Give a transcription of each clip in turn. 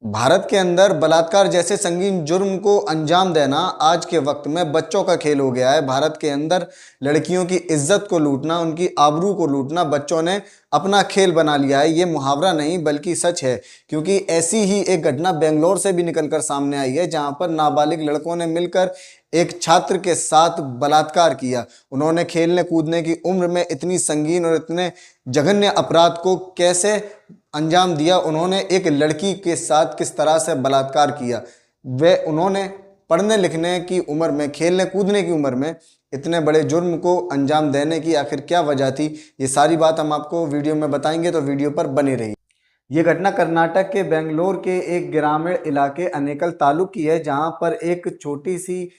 भारत के अंदर बलात्कार जैसे संगीन जुर्म को अंजाम देना आज के वक्त में बच्चों का खेल हो गया है। भारत के अंदर लड़कियों की इज्जत को लूटना, उनकी आबरू को लूटना बच्चों ने अपना खेल बना लिया है। ये मुहावरा नहीं बल्कि सच है, क्योंकि ऐसी ही एक घटना बेंगलोर से भी निकलकर सामने आई है, जहां पर नाबालिग लड़कों ने मिलकर एक छात्र के साथ बलात्कार किया। उन्होंने खेलने कूदने की उम्र में इतनी संगीन और इतने जघन्य अपराध को कैसे अंजाम दिया, उन्होंने एक लड़की के साथ किस तरह से बलात्कार किया। वे उन्होंने पढ़ने लिखने की उम्र में, खेलने कूदने की उम्र में इतने बड़े जुर्म को अंजाम देने की आखिर क्या वजह थी, ये सारी बात हम आपको वीडियो में बताएंगे, तो वीडियो पर बने रहिए। ये घटना कर्नाटक के बेंगलोर के एक ग्रामीण इलाके अनेकल तालुक की है, जहां पर एक छोटी सी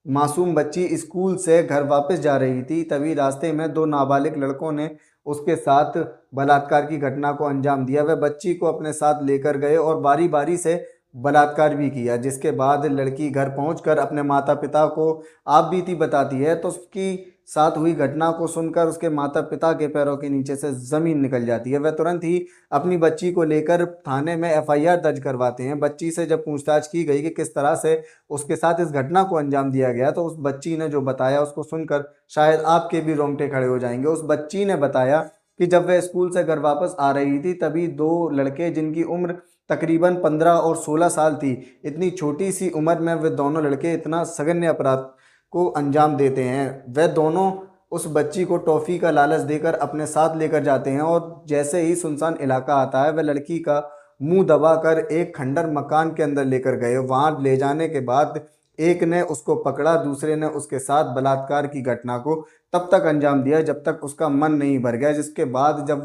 मासूम बच्ची स्कूल से घर वापस जा रही थी। तभी रास्ते में दो नाबालिग लड़कों ने उसके साथ बलात्कार की घटना को अंजाम दिया। वह बच्ची को अपने साथ लेकर गए और बारी बारी से बलात्कार भी किया, जिसके बाद लड़की घर पहुंचकर अपने माता पिता को आप बीती बताती है, तो उसकी साथ हुई घटना को सुनकर उसके माता पिता के पैरों के नीचे से ज़मीन निकल जाती है। वह तुरंत ही अपनी बच्ची को लेकर थाने में एफआईआर दर्ज करवाते हैं। बच्ची से जब पूछताछ की गई कि किस तरह से उसके साथ इस घटना को अंजाम दिया गया, तो उस बच्ची ने जो बताया उसको सुनकर शायद आपके भी रोंगटे खड़े हो जाएंगे। उस बच्ची ने बताया कि जब वह स्कूल से घर वापस आ रही थी, तभी दो लड़के जिनकी उम्र तकरीबन 15 और 16 साल थी, इतनी छोटी सी उम्र में वे दोनों लड़के इतना सघन्य अपराध को अंजाम देते हैं। वह दोनों उस बच्ची को टॉफ़ी का लालच देकर अपने साथ लेकर जाते हैं और जैसे ही सुनसान इलाका आता है, वह लड़की का मुंह दबाकर एक खंडर मकान के अंदर लेकर गए। वहां ले जाने के बाद एक ने उसको पकड़ा, दूसरे ने उसके साथ बलात्कार की घटना को तब तक अंजाम दिया जब तक उसका मन नहीं भर गया। जिसके बाद जब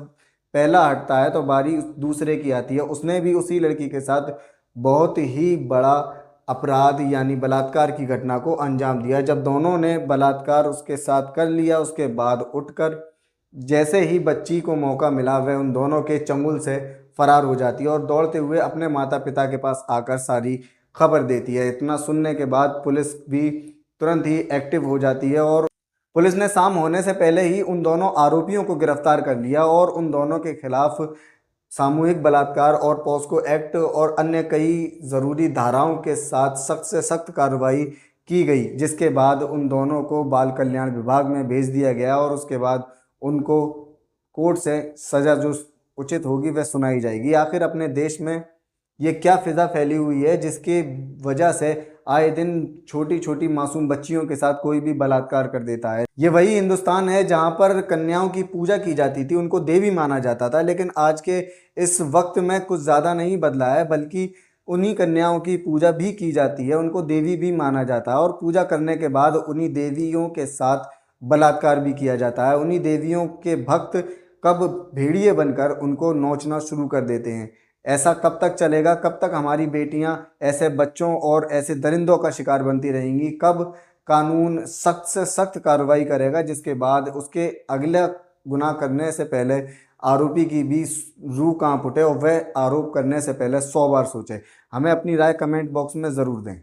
पहला हटता है तो बारी दूसरे की आती है। उसने भी उसी लड़की के साथ बहुत ही बड़ा अपराध यानी बलात्कार की घटना को अंजाम दिया। जब दोनों ने बलात्कार उसके साथ कर लिया, उसके बाद उठकर जैसे ही बच्ची को मौका मिला, वह उन दोनों के चंगुल से फरार हो जाती है और दौड़ते हुए अपने माता पिता के पास आकर सारी खबर देती है। इतना सुनने के बाद पुलिस भी तुरंत ही एक्टिव हो जाती है और पुलिस ने शाम होने से पहले ही उन दोनों आरोपियों को गिरफ्तार कर लिया और उन दोनों के खिलाफ सामूहिक बलात्कार और पॉस्को एक्ट और अन्य कई ज़रूरी धाराओं के साथ सख्त से सख्त कार्रवाई की गई, जिसके बाद उन दोनों को बाल कल्याण विभाग में भेज दिया गया और उसके बाद उनको कोर्ट से सज़ा जो उचित होगी वह सुनाई जाएगी। आखिर अपने देश में ये क्या फिजा फैली हुई है जिसके वजह से आए दिन छोटी छोटी मासूम बच्चियों के साथ कोई भी बलात्कार कर देता है। ये वही हिंदुस्तान है जहां पर कन्याओं की पूजा की जाती थी, उनको देवी माना जाता था, लेकिन आज के इस वक्त में कुछ ज़्यादा नहीं बदला है, बल्कि उन्हीं कन्याओं की पूजा भी की जाती है, उनको देवी भी माना जाता है और पूजा करने के बाद उन्हीं देवियों के साथ बलात्कार भी किया जाता है। उन्हीं देवियों के भक्त कब भेड़िए बनकर उनको नोचना शुरू कर देते हैं। ऐसा कब तक चलेगा? कब तक हमारी बेटियां ऐसे बच्चों और ऐसे दरिंदों का शिकार बनती रहेंगी? कब कानून सख्त से सख्त कार्रवाई करेगा, जिसके बाद उसके अगला गुनाह करने से पहले आरोपी की भी रूह कांप उठे और वह आरोप करने से पहले 100 बार सोचे? हमें अपनी राय कमेंट बॉक्स में ज़रूर दें।